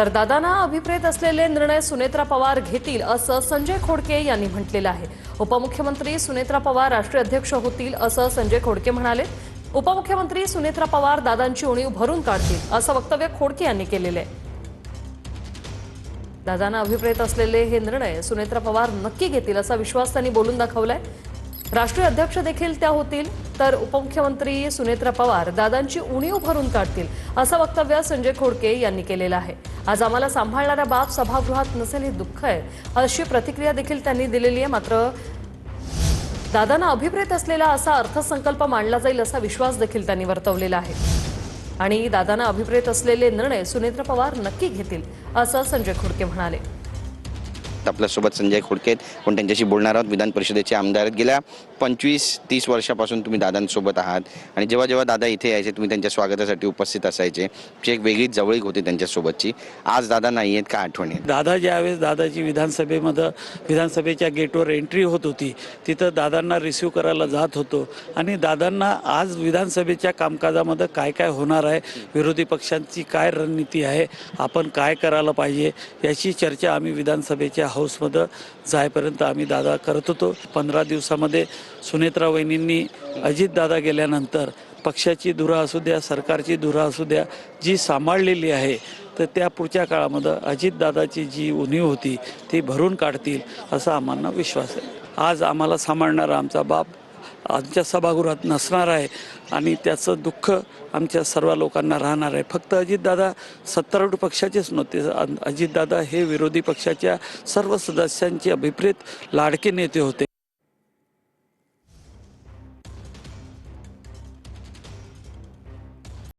तर दादांना अभिप्रेत असलेले निर्णय सुनेत्रा पवार घेतील असं संजय खोडके यांनी म्हटलेलं आहे। उपमुख्यमंत्री सुनेत्रा पवार राष्ट्रीय अध्यक्ष होतील असं संजय खोडके म्हणाले। उपमुख्यमंत्री सुनेत्रा पवार दादांची उणीव भरून काढतील असं वक्तव्य खोडके यांनी केलेलं आहे। दादांना अभिप्रेत असलेले हे निर्णय सुनेत्रा पवार नक्की घेतील असा विश्वास त्यांनी बोलून दाखवलाय। राष्ट्रीय अध्यक्ष देखील त्या होतील तर उपमुख्यमंत्री सुनेत्रा पवार दादांची उणीव भरून काढतील असं वक्तव्य संजय खोडके यांनी केलेलं आहे। आज आम्हाला सांभाळणारा बाप सभागृहात नसेल हे दुःख आहे अशी प्रतिक्रिया देखील त्यांनी दिलेली आहे। मात्र दादांना अभिप्रेत असलेला असा अर्थसंकल्प मांडला जाईल असा विश्वास देखील त्यांनी वर्तवलेला आहे आणि दादांना अभिप्रेत असलेले निर्णय सुनेत्रा पवार नक्की घेतील असं संजय खोडके म्हणाले। आपल्यासोबत संजय खोडके पण त्यांच्याशी बोलणार आहोत। विधान परिषदेचे आमदार गेल्या 25-30 वर्षापासून तुम्ही दादांसोबत आहात आणि जेव्हा जेव्हा दादा इथे यायचे तुम्ही त्यांच्या स्वागतासाठी उपस्थित असायचे। एक वेगळीच जवळीक होती त्यांच्यासोबतची। आज दादा नाही आहेत, का आठवणी? दादा ज्यावेळेस दादाची विधानसभेच्या गेटवर एंट्री होत होती तिथं दादांना रिसीव्ह करायला जात होतो आणि दादांना आज विधानसभेच्या कामकाजामध्ये काय काय होणार आहे, विरोधी पक्षांची काय रणनीती आहे, आपण काय करायला पाहिजे याची चर्चा आम्ही विधानसभेच्या हाऊसमध्ये जायपर्यंत आम्ही दादा करत होतो। 15 दिवसामध्ये सुनेत्रा वहिनींनी अजितदादा गेल्यानंतर पक्षाची धुरा असू द्या, सरकारची धुरा असू द्या, जी सांभाळलेली आहे तर त्या पुढच्या काळामध्ये अजितदादाची जी उणीव होती ती भरून काढतील असा आम्हाला विश्वास आहे। आज आम्हाला सांभाळणारा आमचा बाप आमच्या सभागृहात नसणार आहे आणि त्याचं दुःख आमच्या सर्व लोकांना राहणार आहे। फक्त अजितदादा सत्तारूढ पक्षाचेच नव्हते, अजितदादा हे विरोधी पक्षाच्या सर्व सदस्यांचे अभिप्रेत लाडके नेते होते।